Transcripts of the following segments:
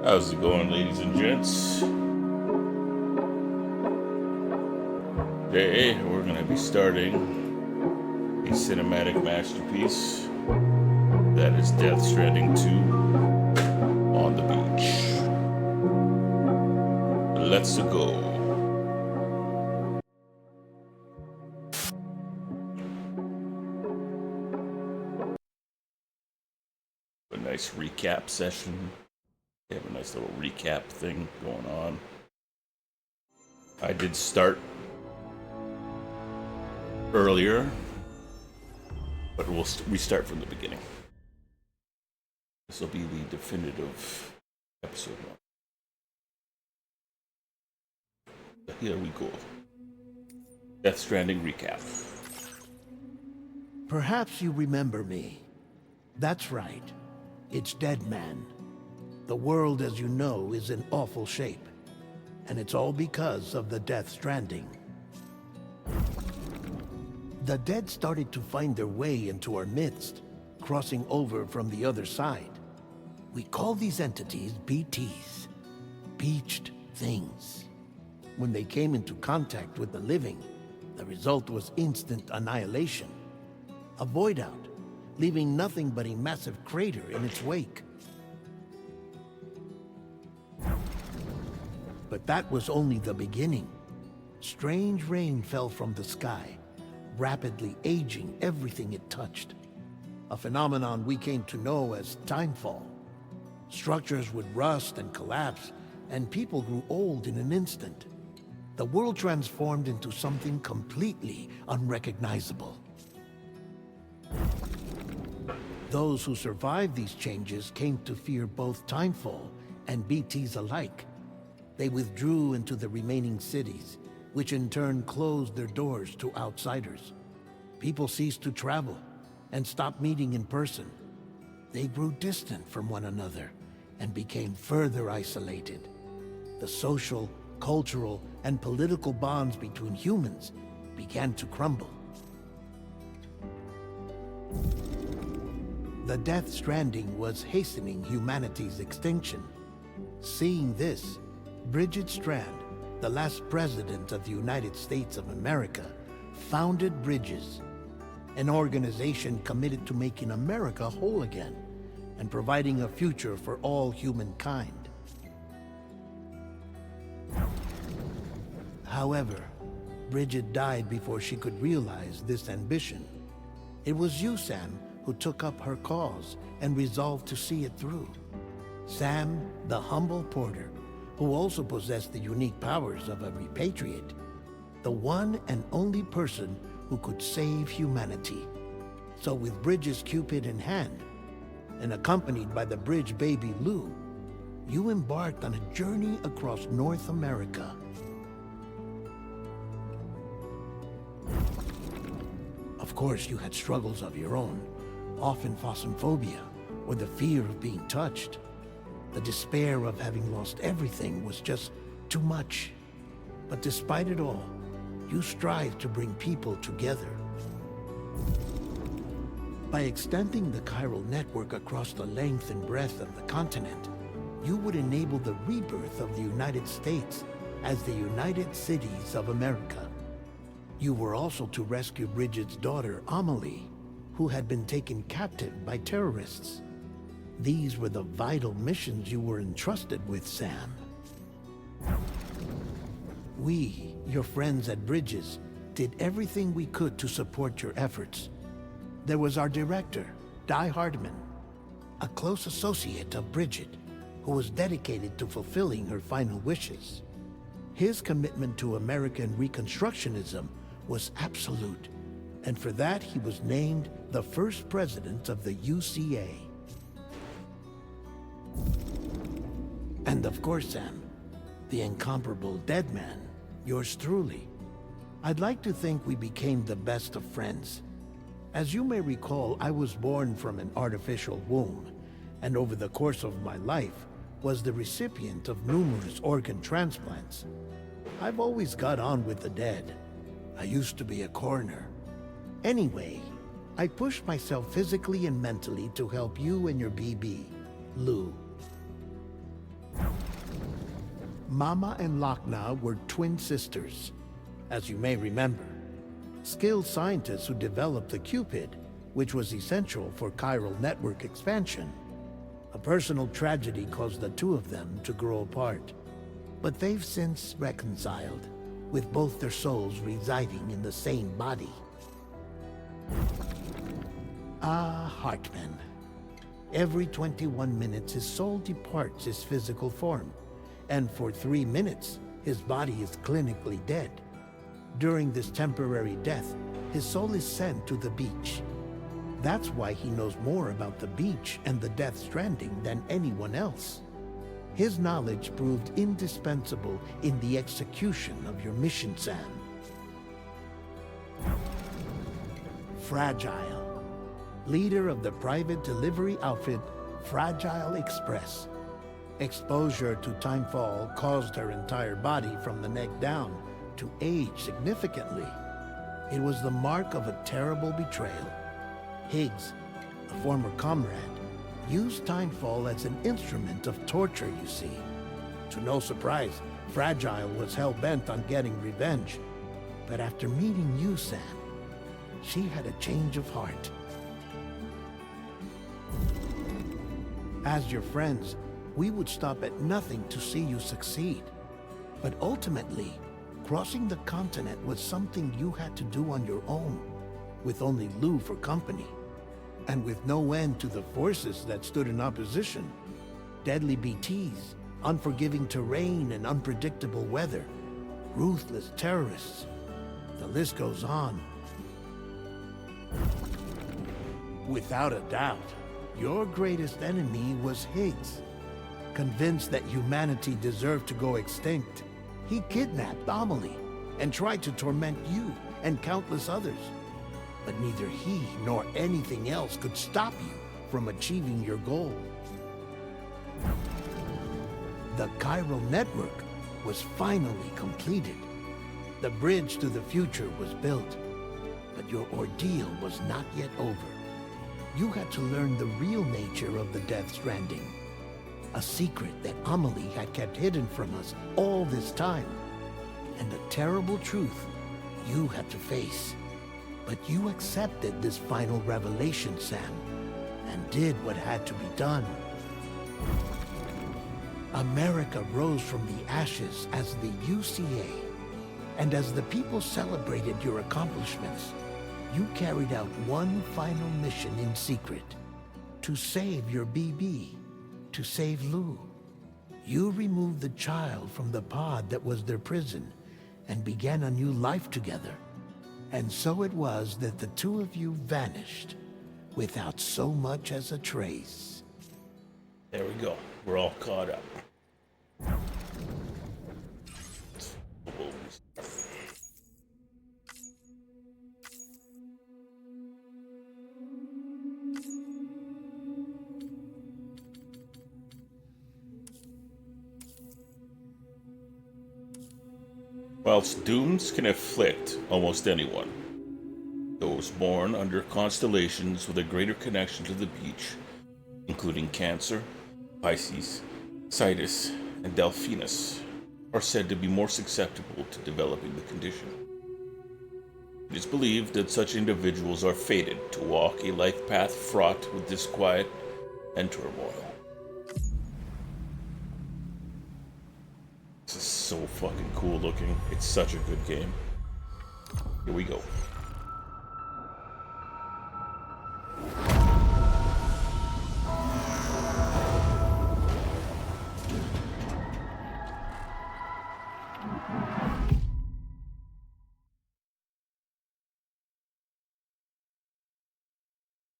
How's it going, ladies and gents? Today, we're going to be starting a cinematic masterpiece that is Death Stranding 2 on the beach. Let's go. A nice recap session. We have a nice little recap thing going on. I did start earlier, but we start from the beginning. This will be the definitive episode 1. So here we go. Death Stranding recap. Perhaps you remember me. That's right. It's Dead Man. The world, as you know, is in awful shape. And it's all because of the Death Stranding. The dead started to find their way into our midst, crossing over from the other side. We call these entities BTs, Beached Things. When they came into contact with the living, the result was instant annihilation. A void out, leaving nothing but a massive crater in its wake. But that was only the beginning. Strange rain fell from the sky, rapidly aging everything it touched. A phenomenon we came to know as timefall. Structures would rust and collapse, and people grew old in an instant. The world transformed into something completely unrecognizable. Those who survived these changes came to fear both timefall and BTs alike. They withdrew into the remaining cities, which in turn closed their doors to outsiders. People ceased to travel and stopped meeting in person. They grew distant from one another and became further isolated. The social, cultural, and political bonds between humans began to crumble. The Death Stranding was hastening humanity's extinction. Seeing this, Bridget Strand, the last president of the United States of America, founded Bridges, an organization committed to making America whole again and providing a future for all humankind. However, Bridget died before she could realize this ambition. It was you, Sam, who took up her cause and resolved to see it through. Sam, the humble porter, who also possessed the unique powers of a repatriate, the one and only person who could save humanity. So with Bridges' Cupid in hand, and accompanied by the bridge baby Lou, you embarked on a journey across North America. Of course, you had struggles of your own, often phasmophobia, or the fear of being touched. The despair of having lost everything was just too much. But despite it all, you strived to bring people together. By extending the chiral network across the length and breadth of the continent, you would enable the rebirth of the United States as the United Cities of America. You were also to rescue Bridget's daughter, Amelie, who had been taken captive by terrorists. These were the vital missions you were entrusted with, Sam. We, your friends at Bridges, did everything we could to support your efforts. There was our director, Di Hardman, a close associate of Bridget, who was dedicated to fulfilling her final wishes. His commitment to American Reconstructionism was absolute, and for that he was named the first president of the UCA. And of course, Sam, the incomparable Dead Man, yours truly. I'd like to think we became the best of friends. As you may recall, I was born from an artificial womb, and over the course of my life was the recipient of numerous organ transplants. I've always got on with the dead. I used to be a coroner. Anyway, I pushed myself physically and mentally to help you and your BB, Lou. Mama and Lochna were twin sisters, as you may remember. Skilled scientists who developed the Cupid, which was essential for chiral network expansion. A personal tragedy caused the two of them to grow apart. But they've since reconciled, with both their souls residing in the same body. Hartman. Every 21 minutes his soul departs his physical form, and for 3 minutes his body is clinically dead. During this temporary death, his soul is sent to the beach. That's why he knows more about the beach and the Death Stranding than anyone else. His knowledge proved indispensable in the execution of your mission, Sam. Fragile. Leader of the private delivery outfit, Fragile Express. Exposure to timefall caused her entire body from the neck down to age significantly. It was the mark of a terrible betrayal. Higgs, a former comrade, used timefall as an instrument of torture, you see. To no surprise, Fragile was hell-bent on getting revenge. But after meeting you, Sam, she had a change of heart. As your friends, we would stop at nothing to see you succeed. But ultimately, crossing the continent was something you had to do on your own, with only Lou for company, and with no end to the forces that stood in opposition. Deadly BTs, unforgiving terrain and unpredictable weather, ruthless terrorists. The list goes on. Without a doubt, your greatest enemy was Higgs. Convinced that humanity deserved to go extinct, he kidnapped Amelie and tried to torment you and countless others. But neither he nor anything else could stop you from achieving your goal. The chiral network was finally completed. The bridge to the future was built, but your ordeal was not yet over. You had to learn the real nature of the Death Stranding, a secret that Amelie had kept hidden from us all this time, and a terrible truth you had to face. But you accepted this final revelation, Sam, and did what had to be done. America rose from the ashes as the UCA, and as the people celebrated your accomplishments, you carried out one final mission in secret, to save your BB, to save Lou. You removed the child from the pod that was their prison and began a new life together. And so it was that the two of you vanished without so much as a trace. There we go. We're all caught up. Whilst dooms can afflict almost anyone, those born under constellations with a greater connection to the beach, including Cancer, Pisces, Sidus, and Delphinus, are said to be more susceptible to developing the condition. It is believed that such individuals are fated to walk a life path fraught with disquiet and turmoil. This is so fucking cool looking. It's such a good game. Here we go.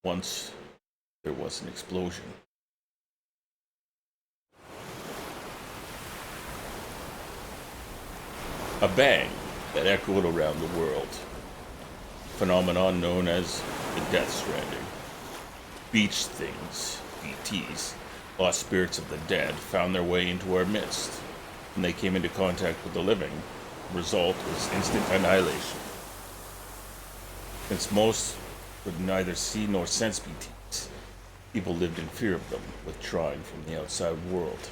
Once there was an explosion. A bang that echoed around the world. Phenomenon known as the Death Stranding. Beach things, BTs, lost spirits of the dead, found their way into our midst. When they came into contact with the living, the result was instant annihilation. Since most could neither see nor sense BTs, people lived in fear of them, withdrawing from the outside world.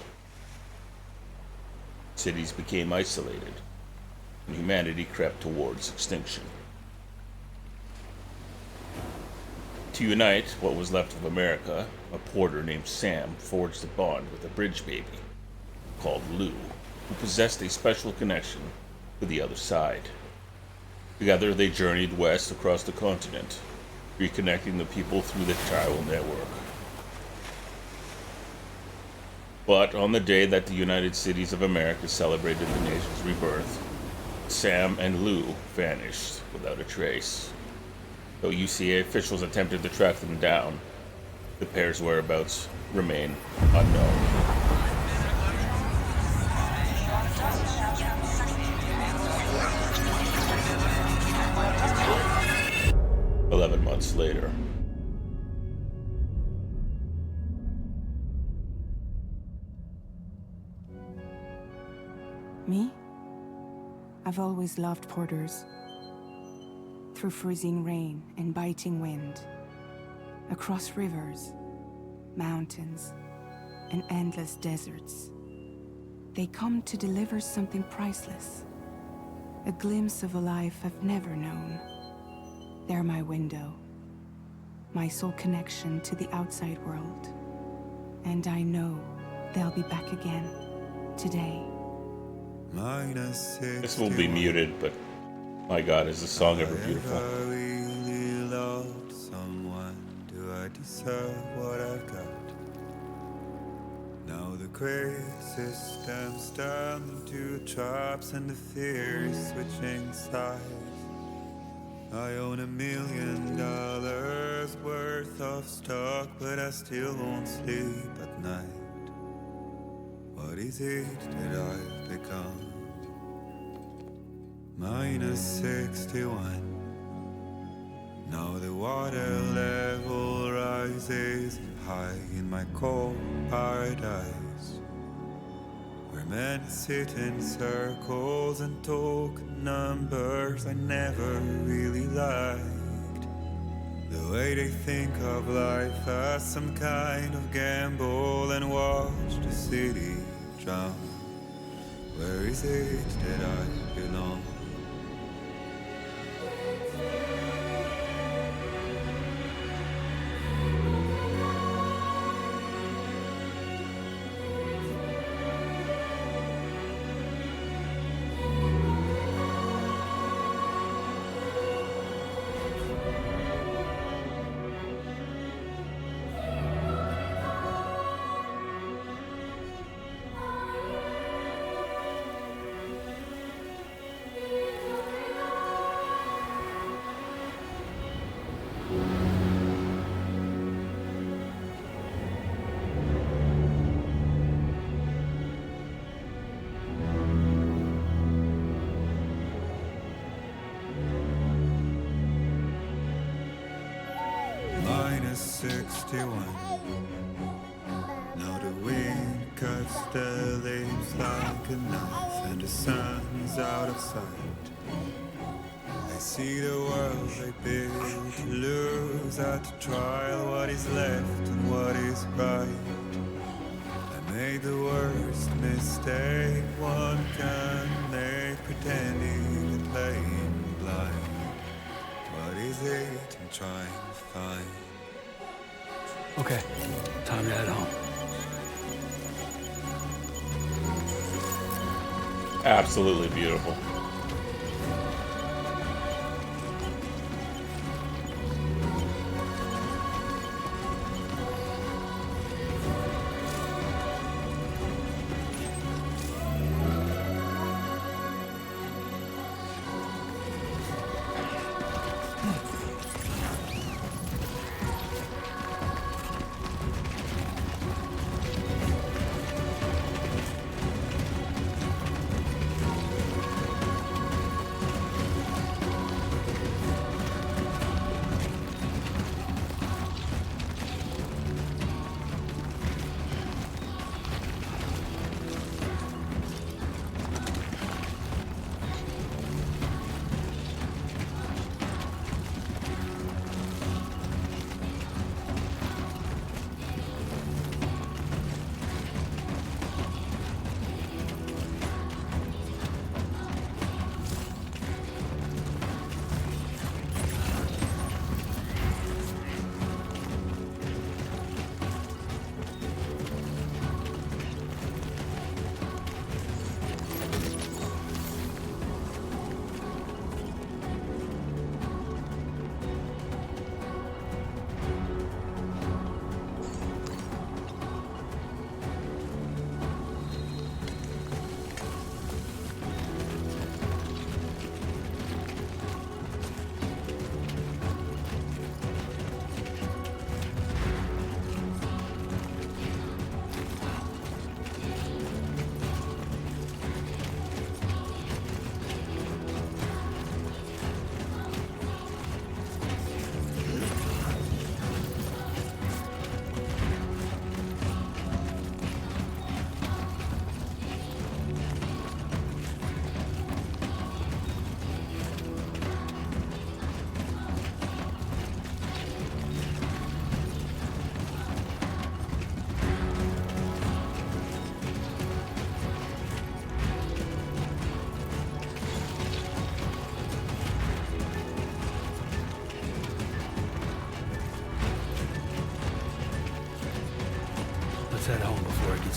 cities became isolated, and humanity crept towards extinction. To unite what was left of America, a porter named Sam forged a bond with a bridge baby called Lou, who possessed a special connection with the other side. Together they journeyed west across the continent, reconnecting the people through the chiral network. But on the day that the United Cities of America celebrated the nation's rebirth, Sam and Lou vanished without a trace. Though UCA officials attempted to track them down, the pair's whereabouts remain unknown. "11 months later. Me? I've always loved porters. Through freezing rain and biting wind, across rivers, mountains, and endless deserts, they come to deliver something priceless, a glimpse of a life I've never known. They're my window, my sole connection to the outside world, and I know they'll be back again today. This will be muted, but my God, is this song ever beautiful." I really loved someone. Do I deserve what I've got? Now the crazy system's turned into traps and the fear is switching sides. I own $1 million worth of stock, but I still won't sleep at night. What is it that I've become? -61. Now the water level rises high in my cold paradise, where men sit in circles and talk numbers I never really liked. The way they think of life as some kind of gamble and watch the city drown. Where is it that I belong? -61. Now the wind cuts the leaves like a knife, and the sun's out of sight. I see the world they built to lose at the trial, what is left and what is right. I made the worst mistake one can make, pretending and playing blind. What is it I'm trying to find? Okay, time to head home. Absolutely beautiful.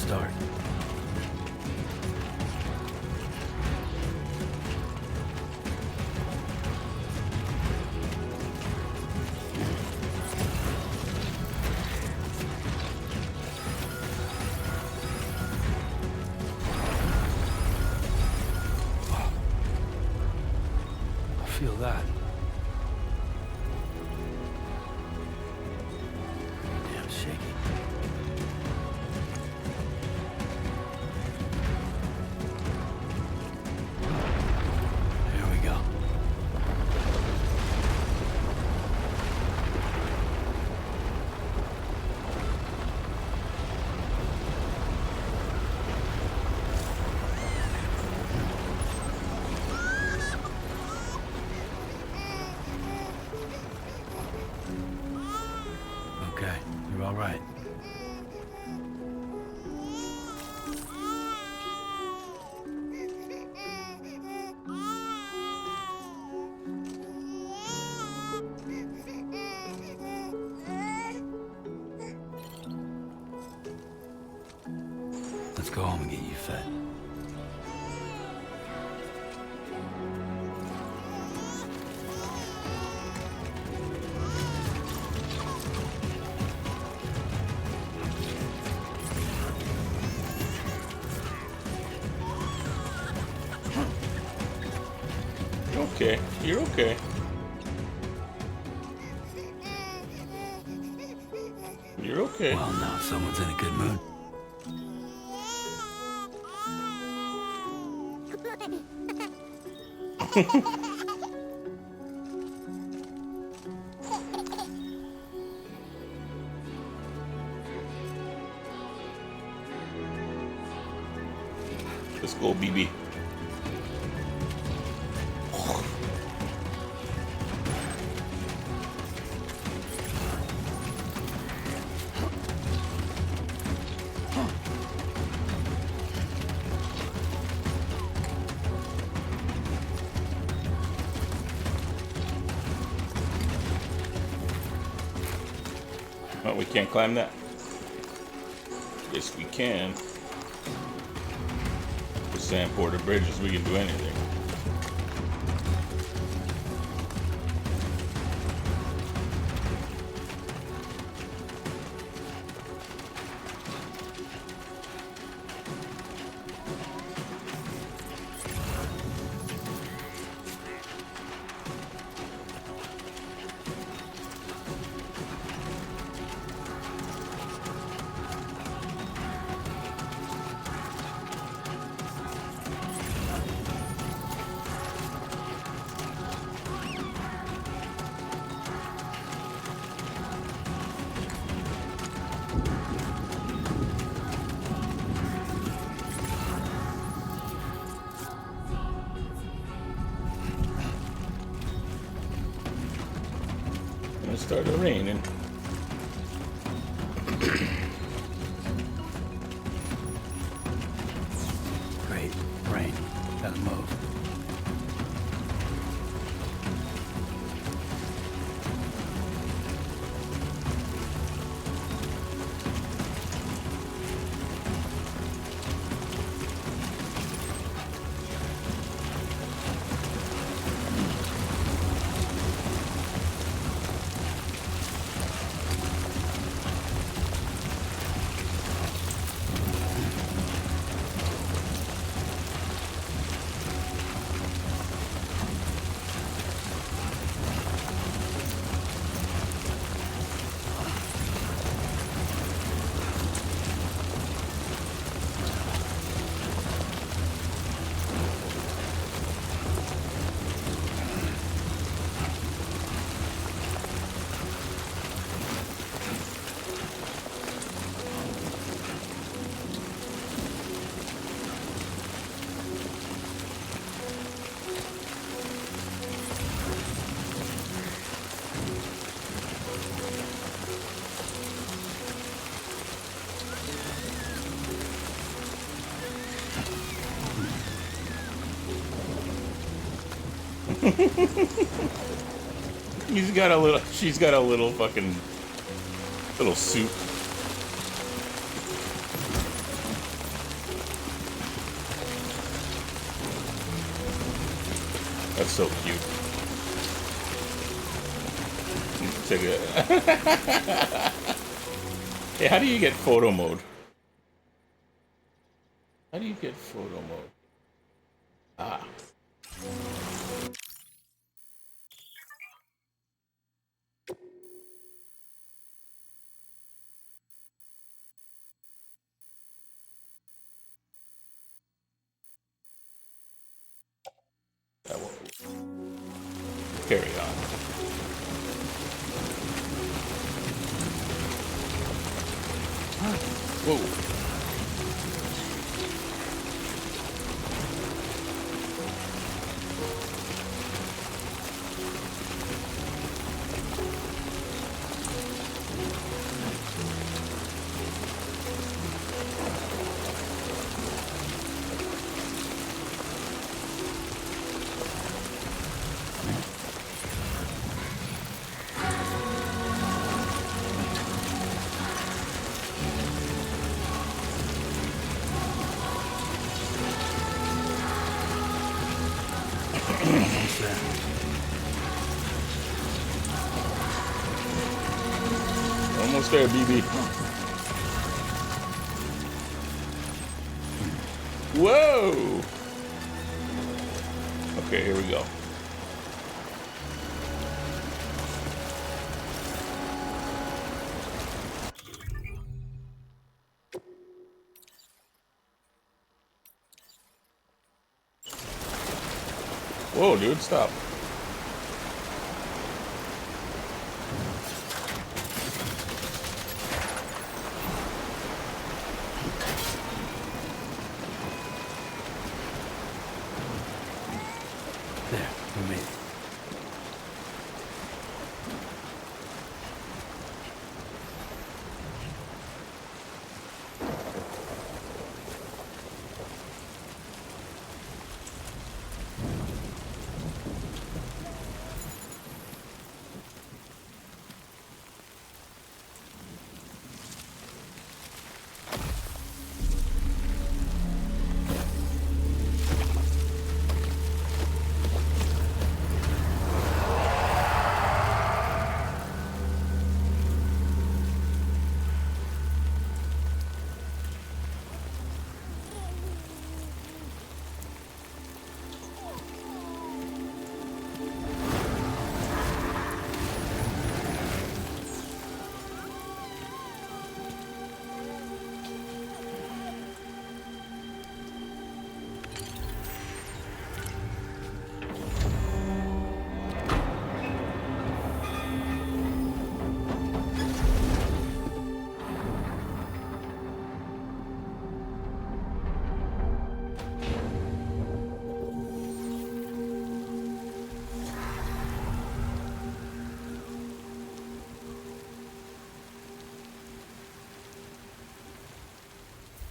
start. I feel that. Damn shaky. Here we go. Okay, you're all right. Let's go home and get you fed. You're okay. You're okay. You're okay. Well, now someone's in a good mood. Let's go, BB. Oh, we can't climb that. Yes, we can. With Sam Porter Bridges, we can do anything. And it started raining. Great. Rain. Gotta move. She's got a little fucking little suit. That's so cute. Check it out. Hey, how do you get photo mode? How do you get photo mode? Ah. That will carry on. Whoa. Almost there. Almost there, BB. Whoa! Okay, here we go. Whoa, dude, stop. There, we made it.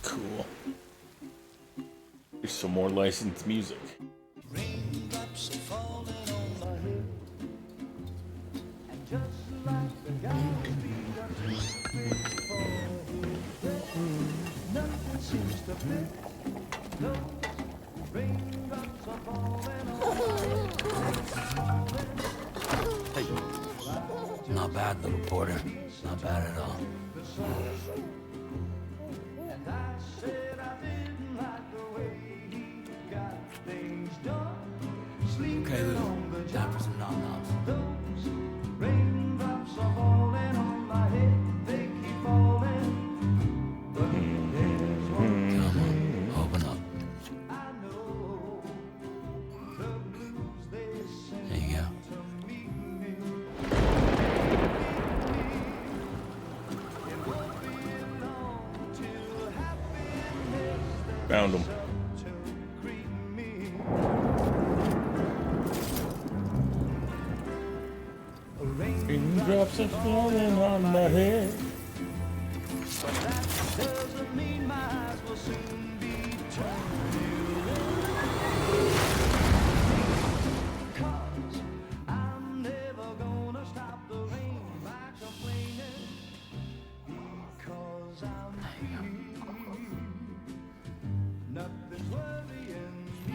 Cool. Here's some more licensed music. Raindrops are falling on my head, and just like the guy's feet are too big for his bed, nothing seems to fit. Those raindrops are falling on my head. Hey, not bad, little porter. Not bad at all. And I said I didn't like the way he got things done. Sleeping Okay, Lou. on the Time job. for some nom-noms. Those raindrops are falling on my head. They keep falling. But there's one Come on, open up. I know. The blues they send There you go. to meet me. It won't be long till happiness Found them. to greet me. Raindrops are falling on my head. But that doesn't mean my eyes will soon be turning away. 'Cause I'm never gonna stop the rain by complaining. Because I'm free. Nothing's worrying me.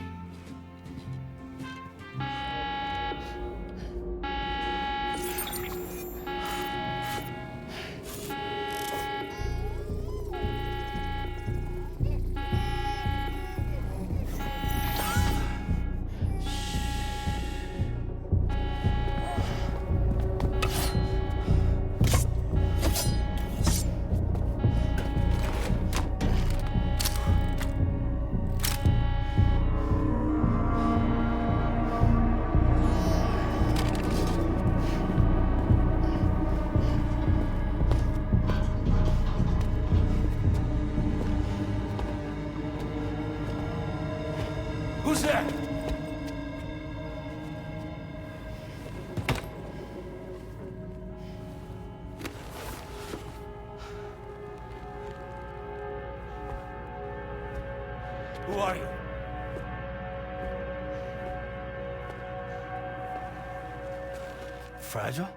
fragile?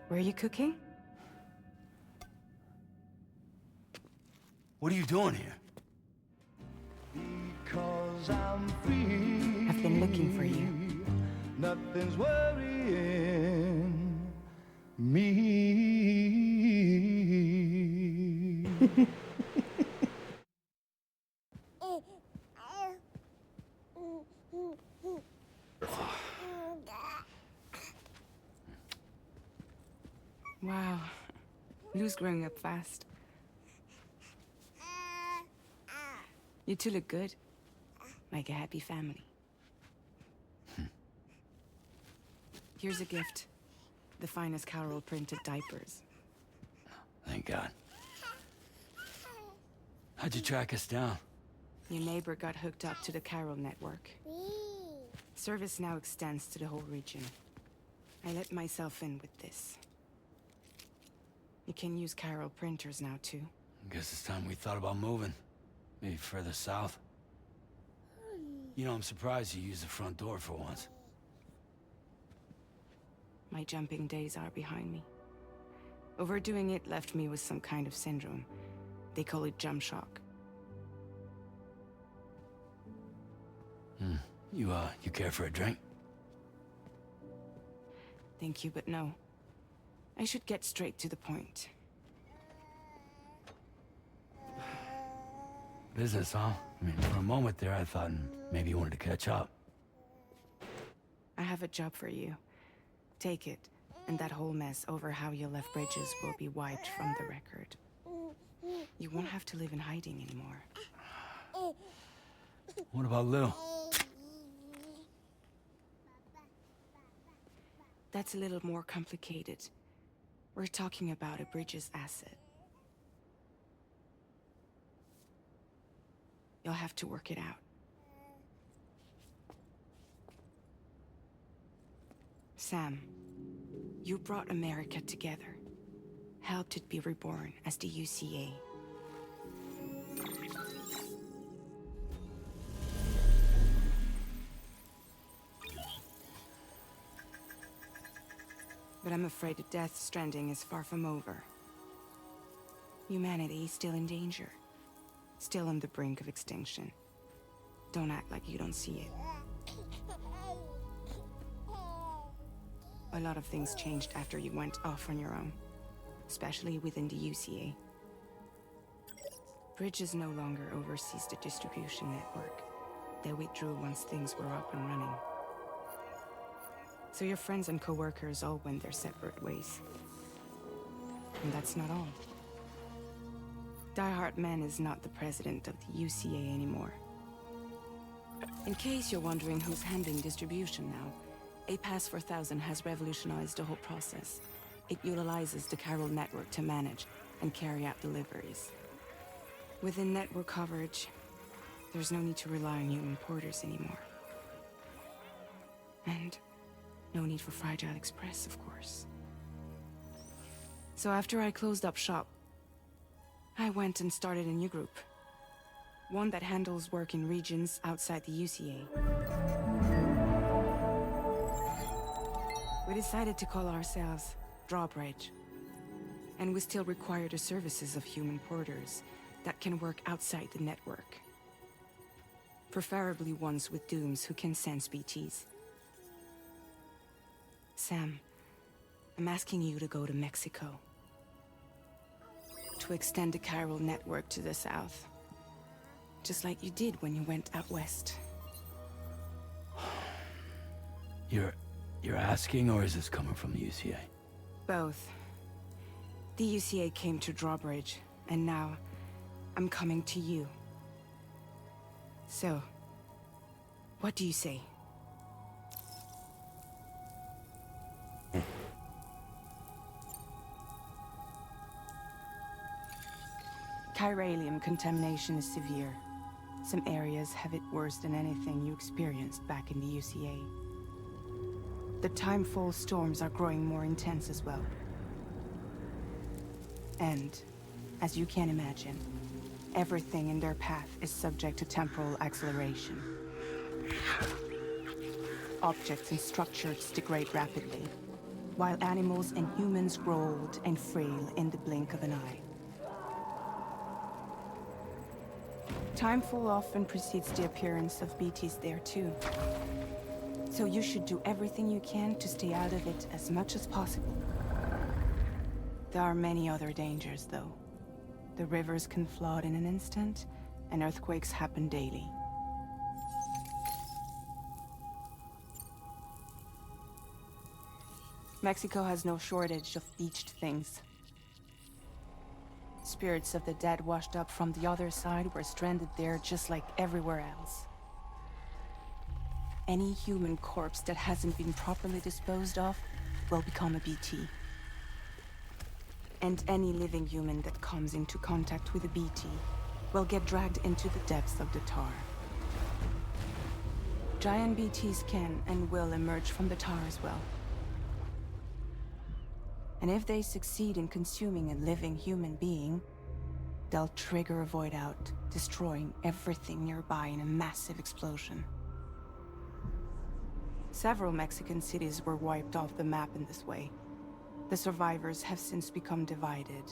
Were you cooking? What are you doing here? Because I'm free. I've been looking for you. Nothing's worrying me. Wow. Lou's growing up fast. You two look good. Like a happy family. Here's a gift. The finest Carol printed diapers. Thank God. How'd you track us down? Your neighbor got hooked up to the Carol network. Service now extends to the whole region. I let myself in with this. You can use Carol printers now too. Guess it's time we thought about moving. Maybe further south. You know, I'm surprised you used the front door for once. My jumping days are behind me. Overdoing it left me with some kind of syndrome. They call it jump shock. You care for a drink? Thank you, but no. I should get straight to the point. Business, huh? I mean, for a moment there, I thought maybe you wanted to catch up. I have a job for you. Take it, and that whole mess over how you left Bridges will be wiped from the record. You won't have to live in hiding anymore. What about Lil? That's a little more complicated. We're talking about a Bridges asset. You'll have to work it out. Sam, you brought America together. Helped it be reborn as the UCA. But I'm afraid the death Stranding is far from over. Humanity is still in danger. Still on the brink of extinction. Don't act like you don't see it. A lot of things changed after you went off on your own. Especially within the UCA. Bridges no longer oversees the distribution network. They withdrew once things were up and running. So your friends and co-workers all went their separate ways. And that's not all. Die Hard Man is not the president of the UCA anymore. In case you're wondering who's handling distribution now, A Pass 4000 has revolutionized the whole process. It utilizes the Carol network to manage and carry out deliveries. Within network coverage, there's no need to rely on human porters anymore. And no need for Fragile Express, of course. So after I closed up shop, I went and started a new group. One that handles work in regions outside the UCA. We decided to call ourselves Drawbridge. And we still require the services of human porters that can work outside the network. Preferably ones with dooms who can sense BTs. Sam, I'm asking you to go to Mexico. To extend the Carol network to the south. Just like you did when you went out west. You're asking, or is this coming from the UCA? Both. The UCA came to Drawbridge, and now I'm coming to you. So, what do you say? Chiralium contamination is severe. Some areas have it worse than anything you experienced back in the UCA. The timefall storms are growing more intense as well. And, as you can imagine, everything in their path is subject to temporal acceleration. objects and structures degrade rapidly, while animals and humans grow old and frail in the blink of an eye. Timefall often precedes the appearance of BTs there too. So you should do everything you can to stay out of it as much as possible. There are many other dangers, though. The rivers can flood in an instant, and earthquakes happen daily. Mexico has no shortage of beached things. Spirits of the dead washed up from the other side were stranded there just like everywhere else. Any human corpse that hasn't been properly disposed of will become a BT. And any living human that comes into contact with a BT will get dragged into the depths of the tar. Giant BTs can and will emerge from the tar as well. And if they succeed in consuming a living human being, they'll trigger a void out, destroying everything nearby in a massive explosion. Several Mexican cities were wiped off the map in this way. The survivors have since become divided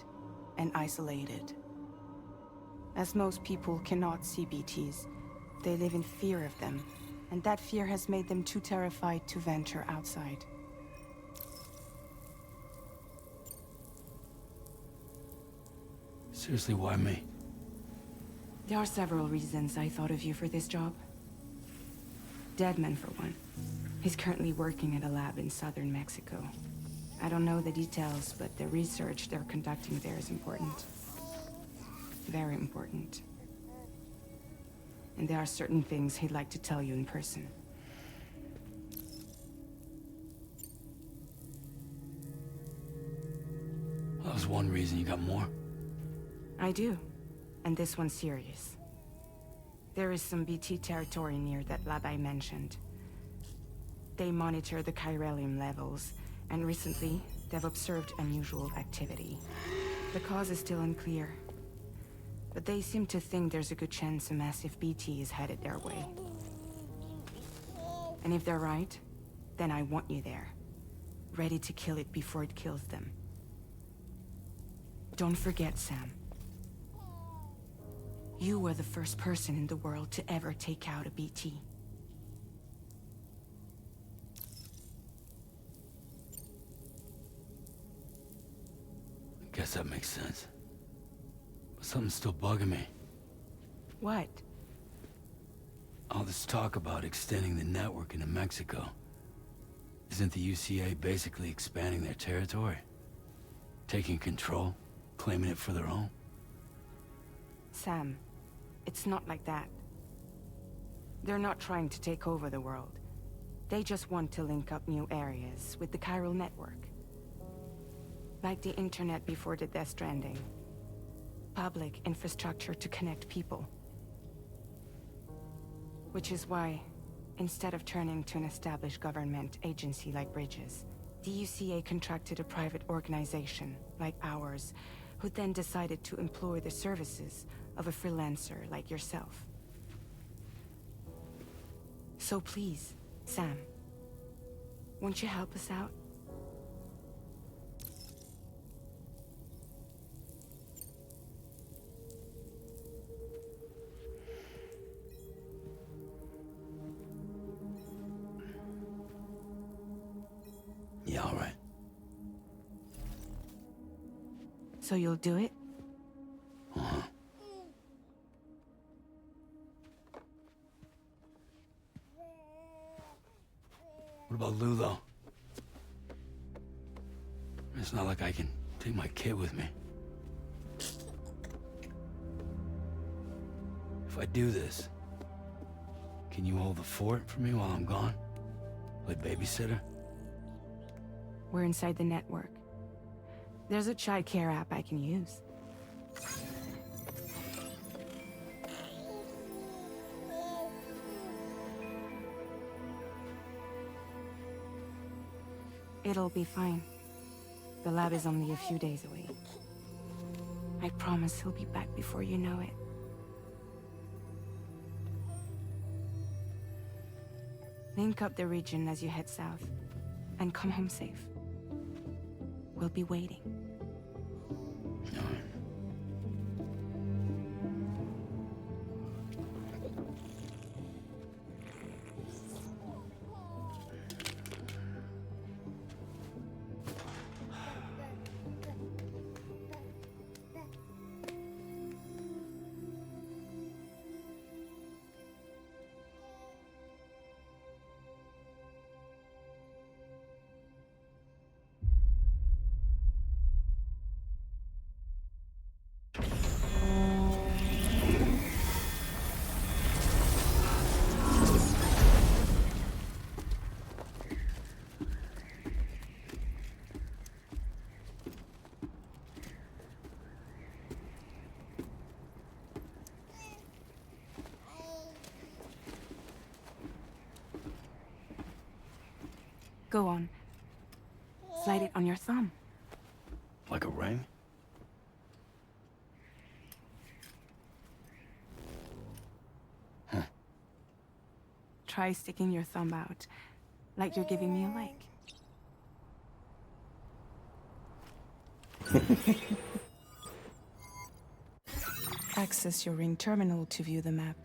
and isolated. As most people cannot see BTs, they live in fear of them, and that fear has made them too terrified to venture outside. Seriously, why me? There are several reasons I thought of you for this job. Deadman, for one. He's currently working at a lab in southern Mexico. I don't know the details, but the research they're conducting there is important. Very important. And there are certain things he'd like to tell you in person. That was one reason. You got more? I do. And this one's serious. There is some BT territory near that lab I mentioned. They monitor the chiralium levels, and recently, they've observed unusual activity. The cause is still unclear, but they seem to think there's a good chance a massive BT is headed their way. And if they're right, then I want you there, ready to kill it before it kills them. Don't forget, Sam. You were the first person in the world to ever take out a BT. I guess that makes sense. But something's still bugging me. What? All this talk about extending the network into Mexico. Isn't the UCA basically expanding their territory? Taking control, claiming it for their own? Sam, it's not like that. They're not trying to take over the world. They just want to link up new areas with the chiral network. Like the internet before the Death Stranding. Public infrastructure to connect people. Which is why, instead of turning to an established government agency like Bridges, the UCA contracted a private organization, like ours, who then decided to employ the services of a freelancer like yourself. So please, Sam, won't you help us out? Yeah, all right. So you'll do it? Uh-huh. What about Lou, though? It's not like I can take my kid with me. If I do this, can you hold the fort for me while I'm gone? Play babysitter? We're inside the network. There's a child care app I can use. It'll be fine. The lab is only a few days away. I promise he'll be back before you know it. Link up the region as you head south, and come home safe. We'll be waiting. Go on. Slide it on your thumb. Like a ring? Try sticking your thumb out, like you're giving me a like. Access your ring terminal to view the map.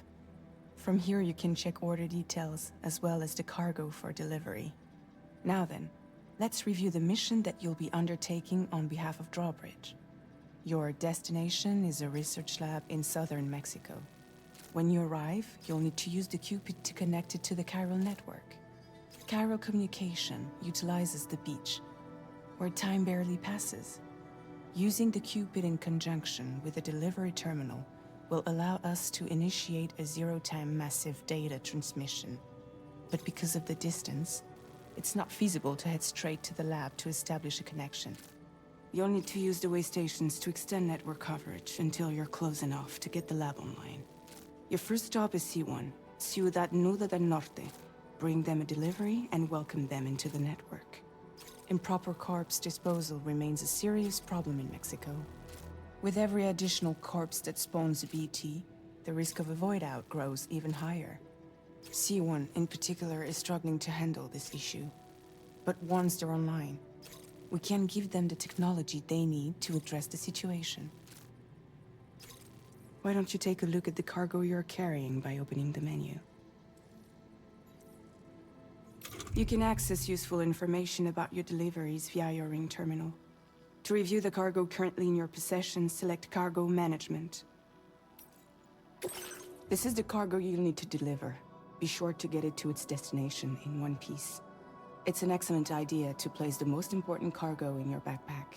From here you can check order details, as well as the cargo for delivery. Now then, let's review the mission that you'll be undertaking on behalf of Drawbridge. Your destination is a research lab in southern Mexico. When you arrive, you'll need to use the Cupid to connect it to the chiral network. Chiral communication utilizes the beach, where time barely passes. Using the Cupid in conjunction with the delivery terminal will allow us to initiate a zero-time massive data transmission. But because of the distance, it's not feasible to head straight to the lab to establish a connection. You'll need to use the way stations to extend network coverage until you're close enough to get the lab online. Your first stop is C1, Ciudad Nuda del Norte. Bring them a delivery and welcome them into the network. Improper corpse disposal remains a serious problem in Mexico. With every additional corpse that spawns a BT, the risk of a void out grows even higher. C1 in particular is struggling to handle this issue. But once they're online, we can give them the technology they need to address the situation. Why don't you take a look at the cargo you're carrying by opening the menu? You can access useful information about your deliveries via your ring terminal. To review the cargo currently in your possession, select Cargo Management. This is the cargo you'll need to deliver. Be sure to get it to its destination in one piece. It's an excellent idea to place the most important cargo in your backpack.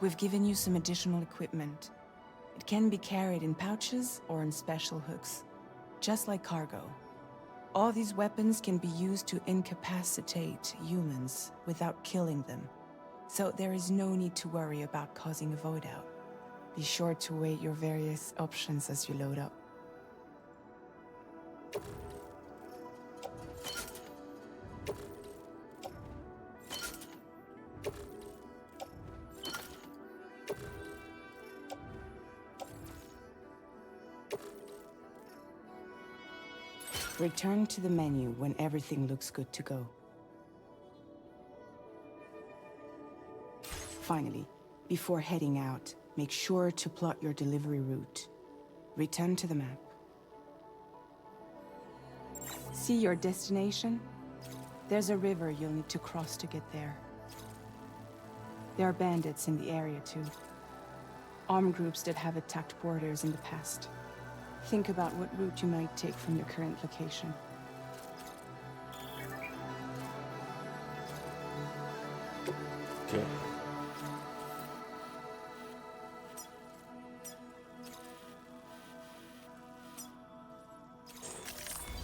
We've given you some additional equipment. It can be carried in pouches or in special hooks, just like cargo. All these weapons can be used to incapacitate humans without killing them, so there is no need to worry about causing a void out. Be sure to weigh your various options as you load up. Return to the menu when everything looks good to go. Finally, before heading out, make sure to plot your delivery route. Return to the map. See your destination? There's a river you'll need to cross to get there. There are bandits in the area too. Armed groups that have attacked borders in the past. Think about what route you might take from your current location. Okay.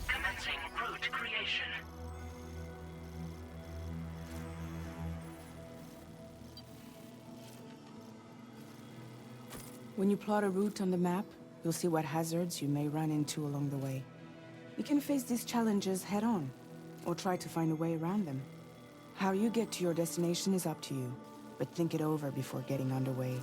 Commencing route creation. When you plot a route on the map, you'll see what hazards you may run into along the way. You can face these challenges head-on, or try to find a way around them. How you get to your destination is up to you, but think it over before getting underway.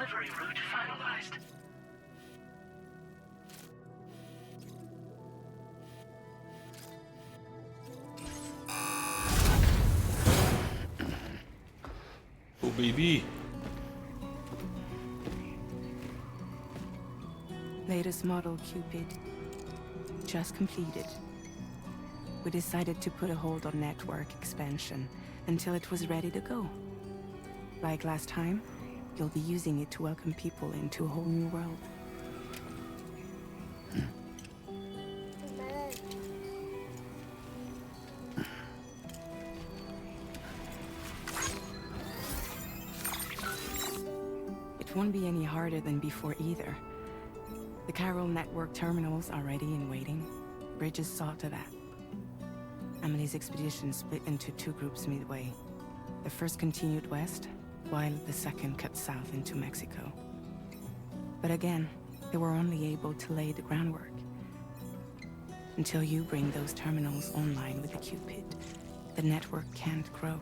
Delivery route finalized. Oh, baby. Latest model Cupid. Just completed. We decided to put a hold on network expansion until it was ready to go. Like last time, you'll be using it to welcome people into a whole new world. It won't be any harder than before either. The Chiral network terminals are ready and waiting. Bridges saw to that. Emily's expedition split into two groups midway. The first continued west, while the second cut south into Mexico. But again, they were only able to lay the groundwork. Until you bring those terminals online with the Cupid, the network can't grow.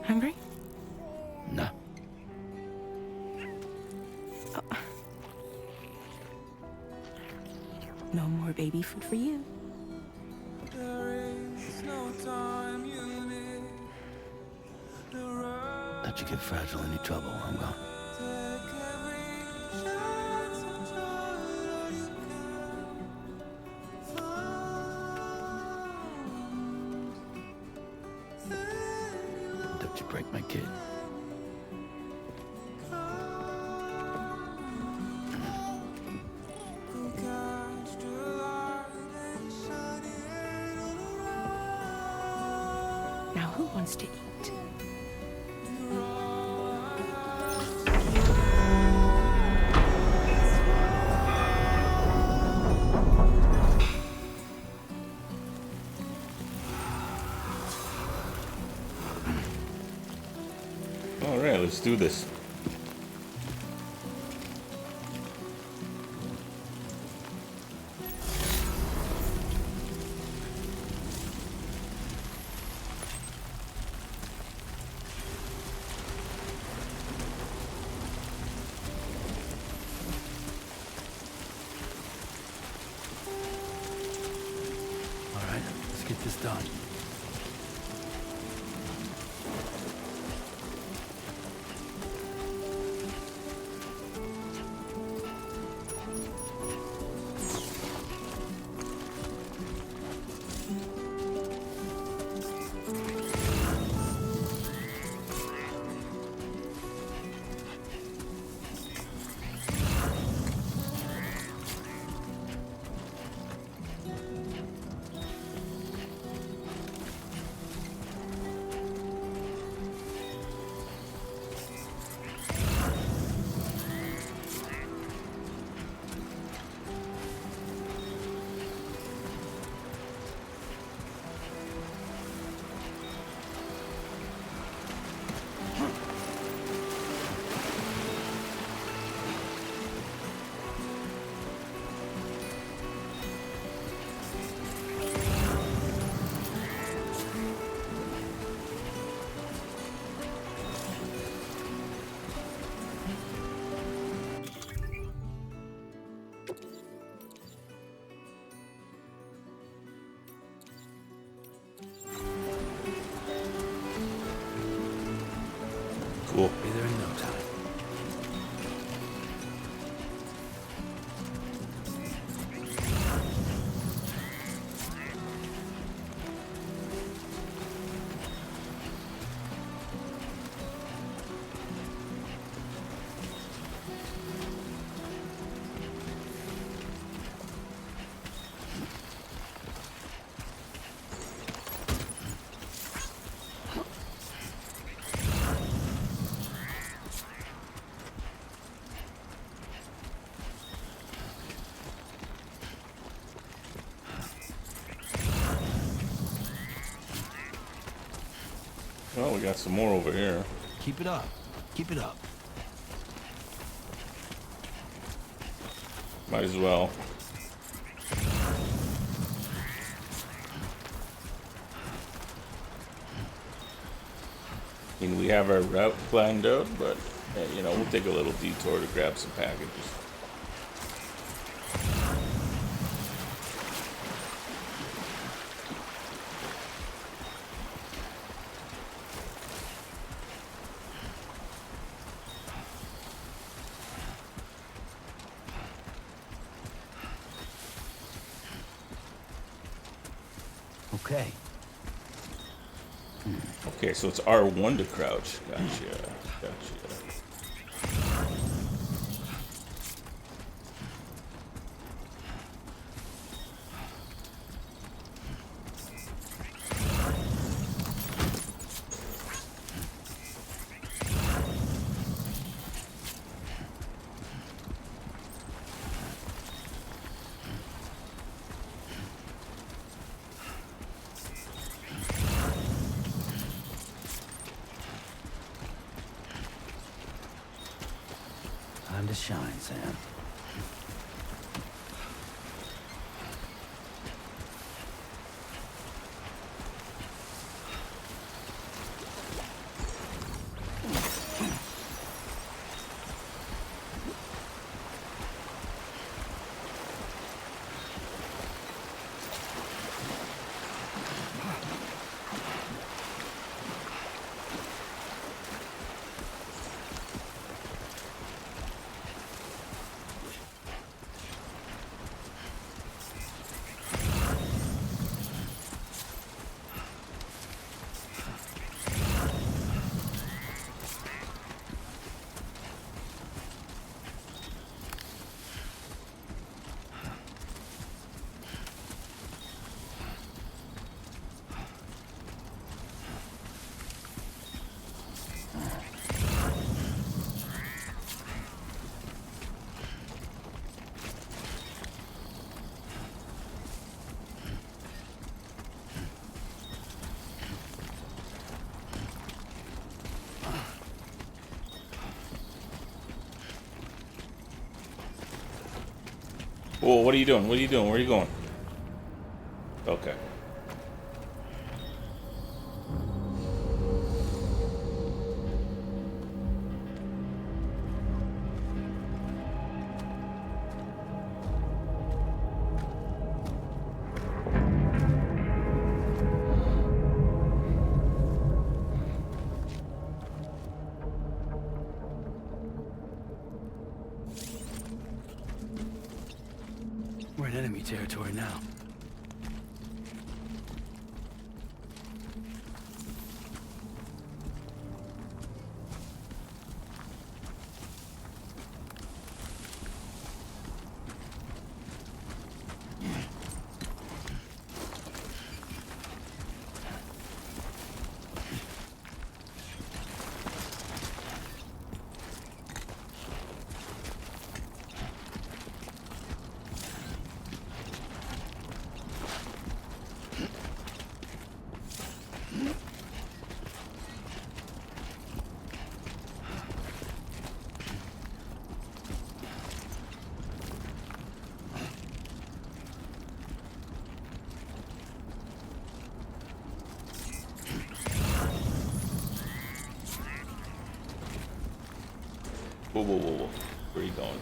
Hungry? No. No more baby food for you. Let you get fragile any trouble, I'm gone. Don't you break my kid. Now who wants to eat? All right, let's do this. All right, let's get this done. Cool. Be there in no time. Well, we got some more over here. Keep it up. Keep it up. Might as well. I mean, we have our route planned out, but we'll take a little detour to grab some packages. Okay. Okay, so it's R1 to crouch. Gotcha. Time to shine, Sam. Whoa, what are you doing? What are you doing? Where are you going? Okay. We're in enemy territory now. Whoa, whoa, whoa, whoa. Where are you going?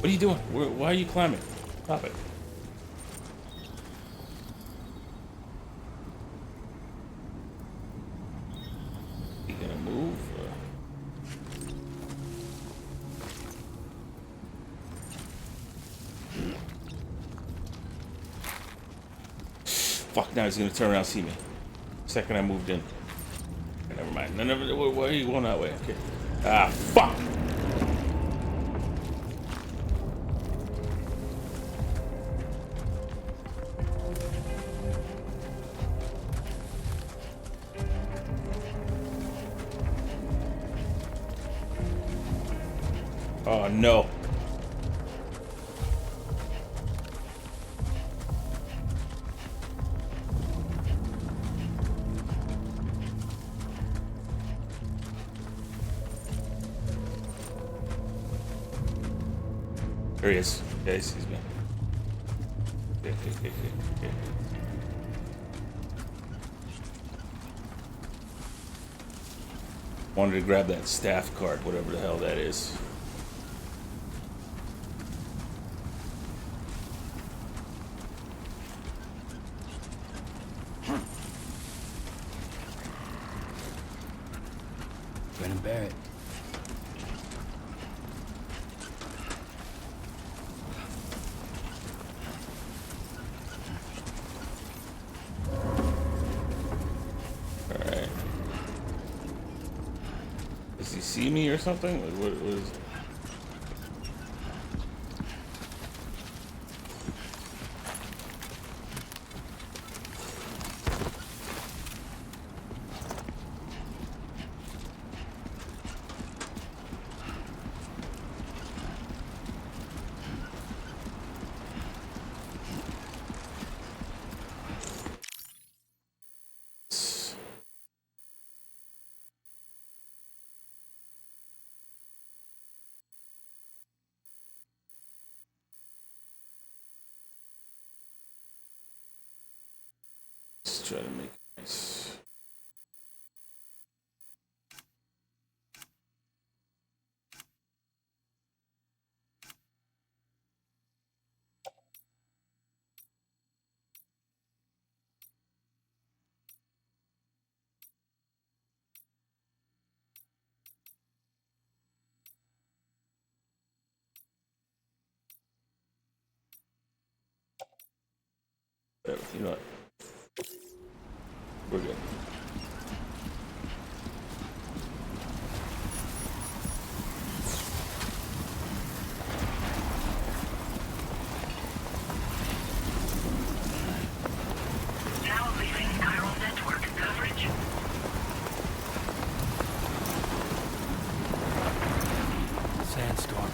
What are you doing? Why are you climbing? Stop it. You gonna move? Fuck, now he's gonna turn around and see me. Second I moved in. Okay, never mind. No, never, why are you going that way? Okay. Ah, fuck! Oh, no. There he is. Yeah, he sees me. Okay. Wanted to grab that staff card, whatever the hell that is. Brennan Barrett. Alright. Does he see me or something? What is... Let's try to make it nice. You know what? We're good. Now leaving chiral network coverage. Sandstorm.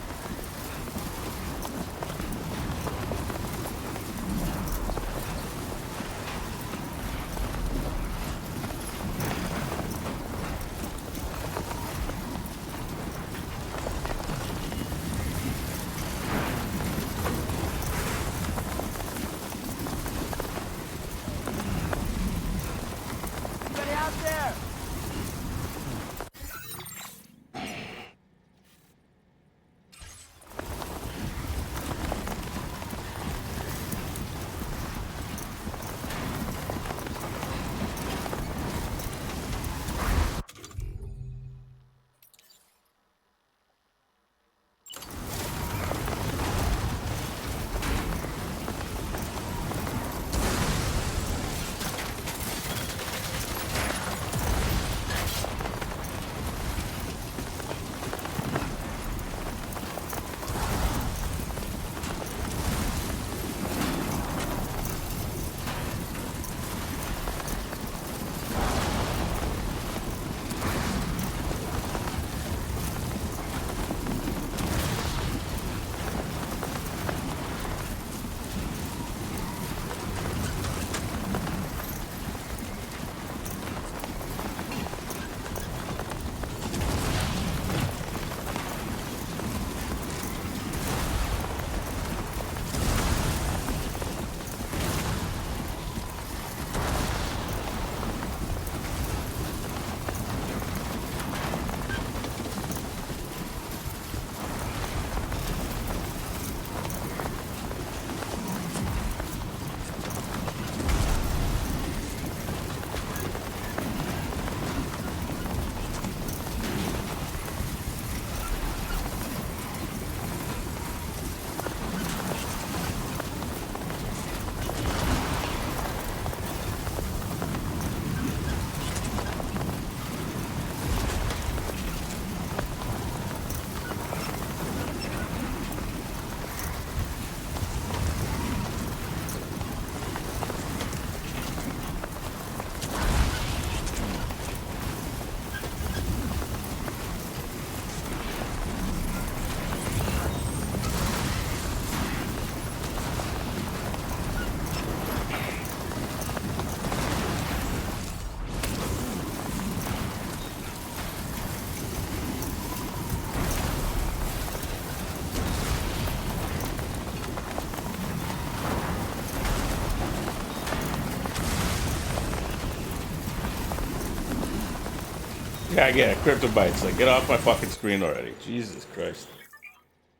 Okay, I get it. Cryptobytes. Like, get off my fucking screen already. Jesus Christ.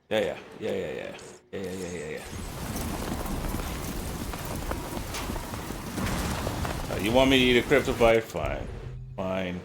Yeah. You want me to eat a cryptobite? Fine. Fine.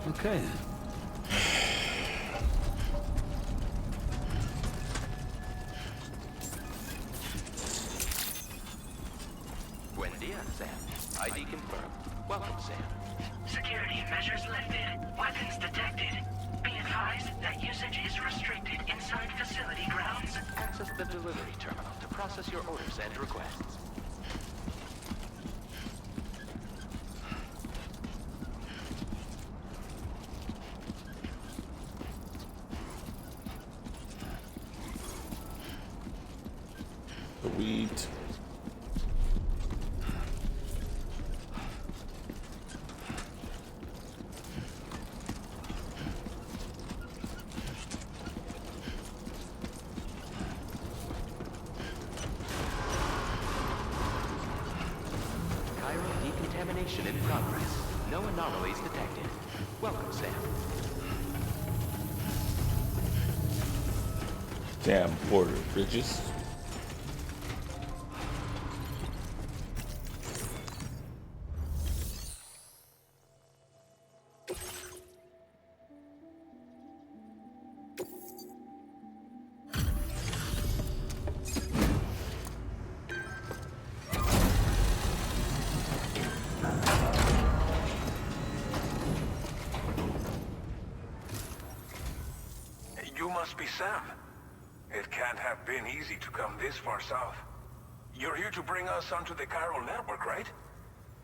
Okay then. Buen dia, Sam. ID confirmed. Welcome, Sam. Security measures lifted. Weapons detected. Be advised that usage is restricted inside facility grounds. Access the delivery terminal to process your orders and requests. The wheat. Chiral decontamination in progress. No anomalies detected. Welcome, Sam. Damn border bridges. You must be Sam. It can't have been easy to come this far south. You're here to bring us onto the chiral network, right?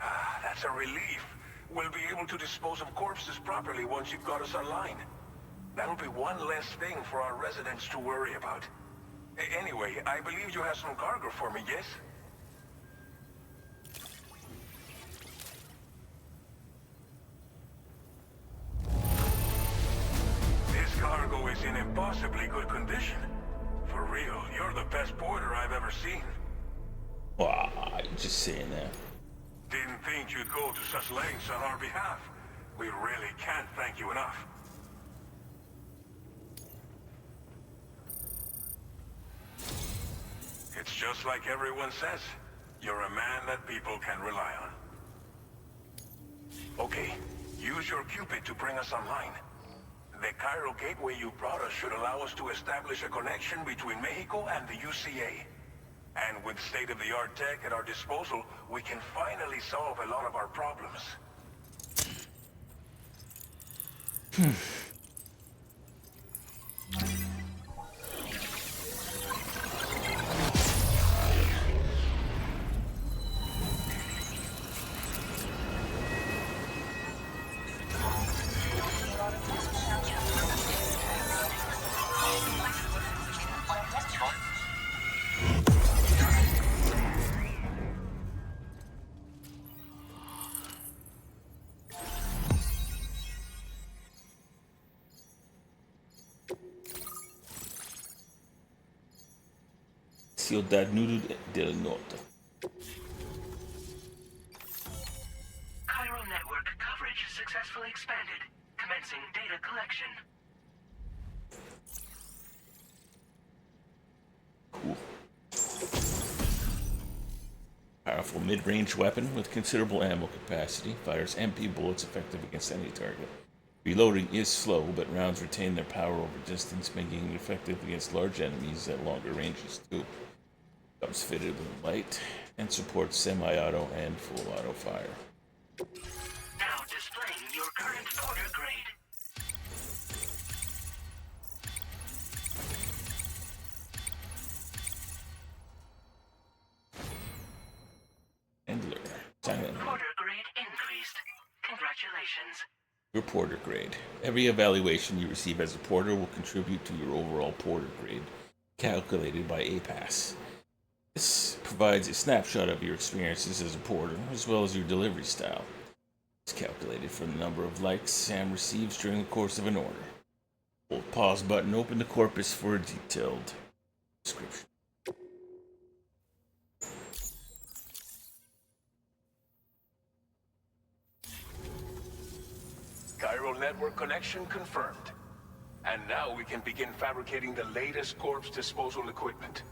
Ah, that's a relief. We'll be able to dispose of corpses properly once you've got us online. That'll be one less thing for our residents to worry about. Anyway, I believe you have some cargo for me, yes? This cargo is in impossibly good condition. For real, you're the best porter I've ever seen. Wow, just saying that. Didn't think you'd go to such lengths on our behalf. We really can't thank you enough. It's just like everyone says. You're a man that people can rely on. Okay, use your Cupid to bring us online. The Cairo gateway you brought us should allow us to establish a connection between Mexico and the UCA. And with state-of-the-art tech at our disposal, we can finally solve a lot of our problems. Ciudad Nudo del Norte. Cairo network coverage successfully expanded. Commencing data collection. Cool. Powerful mid-range weapon with considerable ammo capacity, fires MP bullets effective against any target. Reloading is slow, but rounds retain their power over distance, making it effective against large enemies at longer ranges too. Comes fitted with light and supports semi-auto and full auto fire. Now displaying your current order grade. Handler. Silent. Order grade increased. Congratulations. Your porter grade. Every evaluation you receive as a porter will contribute to your overall porter grade, calculated by APAS. This provides a snapshot of your experiences as a porter, as well as your delivery style. It's calculated from the number of likes Sam receives during the course of an order. Hold pause button, open the corpus for a detailed description. Cairo network connection confirmed. And now we can begin fabricating the latest corpse disposal equipment.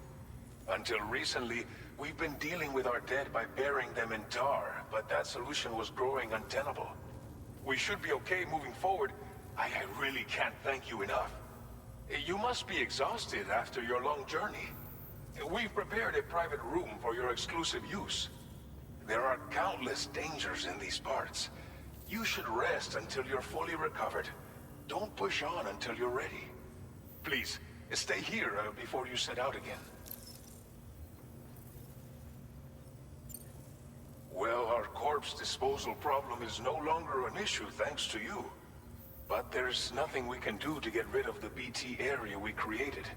Until recently, we've been dealing with our dead by burying them in tar, but that solution was growing untenable. We should be okay moving forward. I really can't thank you enough. You must be exhausted after your long journey. We've prepared a private room for your exclusive use. There are countless dangers in these parts. You should rest until you're fully recovered. Don't push on until you're ready. Please, stay here before you set out again. Well, our corpse disposal problem is no longer an issue thanks to you. But there's nothing we can do to get rid of the BT area we created.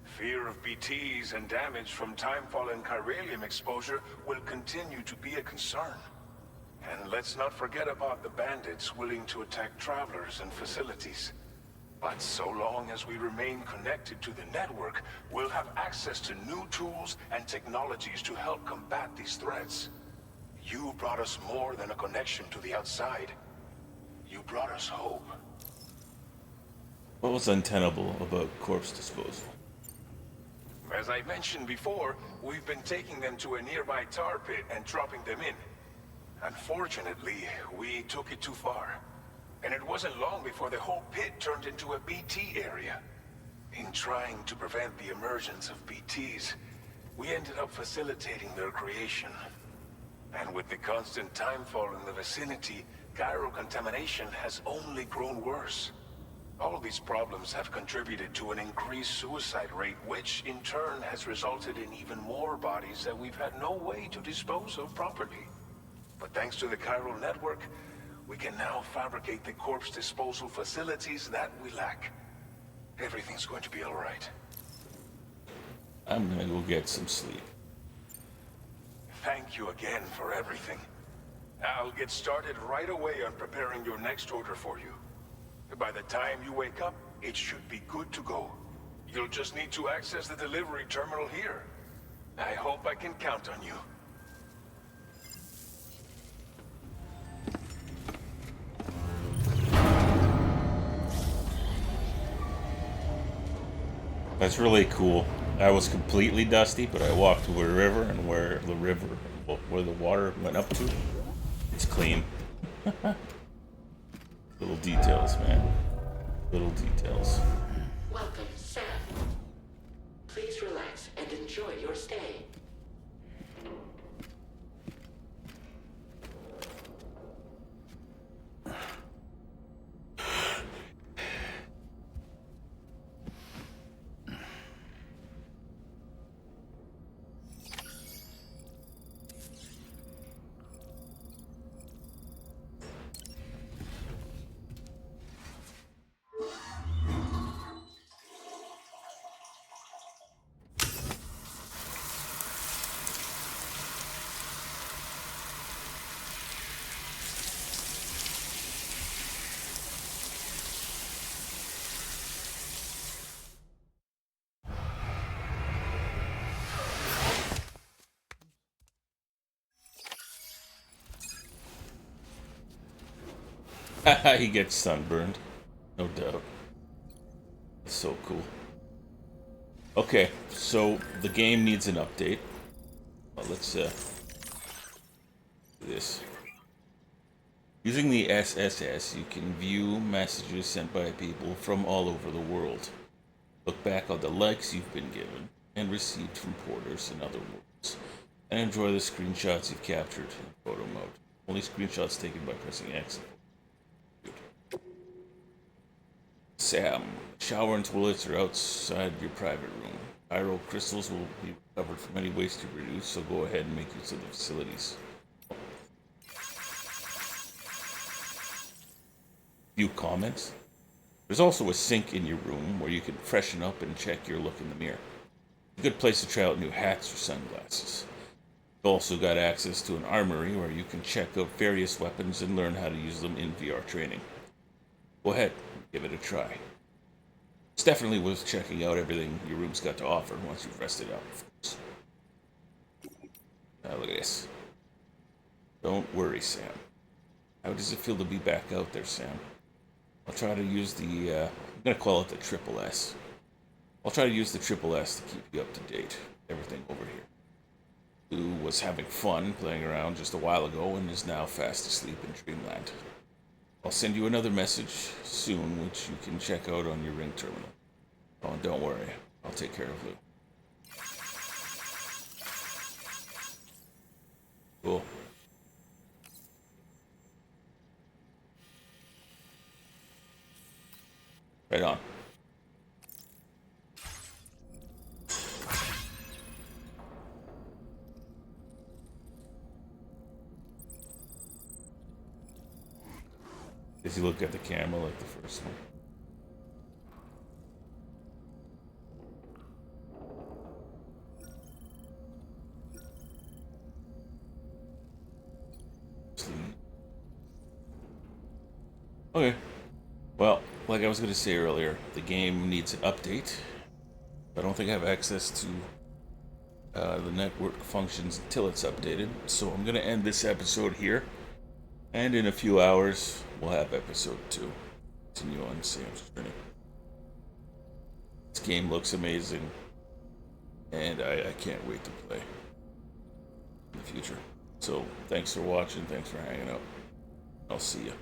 Fear of BTs and damage from timefall and chiralium exposure will continue to be a concern. And let's not forget about the bandits willing to attack travelers and facilities. But so long as we remain connected to the network, we'll have access to new tools and technologies to help combat these threats. You brought us more than a connection to the outside. You brought us hope. What was untenable about corpse disposal? As I mentioned before, we've been taking them to a nearby tar pit and dropping them in. Unfortunately, we took it too far. And it wasn't long before the whole pit turned into a BT area. In trying to prevent the emergence of BTs, we ended up facilitating their creation. And with the constant timefall in the vicinity, Cairo contamination has only grown worse. All these problems have contributed to an increased suicide rate, which in turn has resulted in even more bodies that we've had no way to dispose of properly. But thanks to the Cairo network, we can now fabricate the corpse disposal facilities that we lack. Everything's going to be all right. I'm gonna go get some sleep. Thank you again for everything. I'll get started right away on preparing your next order for you. By the time you wake up, it should be good to go. You'll just need to access the delivery terminal here. I hope I can count on you. That's really cool. I was completely dusty, but I walked to a river, and where the water went up to, it's clean. Little details, man. Little details. Welcome, Sam. Please relax and enjoy your stay. He gets sunburned. No doubt. So cool. Okay, so the game needs an update. Well, let's do this. Using the SSS, you can view messages sent by people from all over the world. Look back on the likes you've been given and received from porters in other worlds, and enjoy the screenshots you've captured in photo mode. Only screenshots taken by pressing X. Sam, shower and toilets are outside your private room. Pyro crystals will be recovered from any waste you produce, so go ahead and make use of the facilities. View comments. There's also a sink in your room where you can freshen up and check your look in the mirror. A good place to try out new hats or sunglasses. You've also got access to an armory where you can check out various weapons and learn how to use them in VR training. Go ahead, give it a try. It's definitely worth checking out everything your room's got to offer once you've rested up, of course. Now look at this. Don't worry, Sam. How does it feel to be back out there, Sam? I'll try to use the, I'm gonna call it the triple S. I'll try to use the triple S to keep you up to date. Everything over here. Who was having fun playing around just a while ago and is now fast asleep in dreamland. I'll send you another message soon, which you can check out on your Ring terminal. Oh, don't worry. I'll take care of Lou. Cool. Right on. Does he look at the camera like the first one? Sleep. Okay. Well, like I was going to say earlier, the game needs an update. I don't think I have access to the network functions until it's updated. So I'm going to end this episode here. And in a few hours, we'll have episode 2. Continue on Sam's journey. This game looks amazing. And I can't wait to play in the future. So thanks for watching. Thanks for hanging out. I'll see you.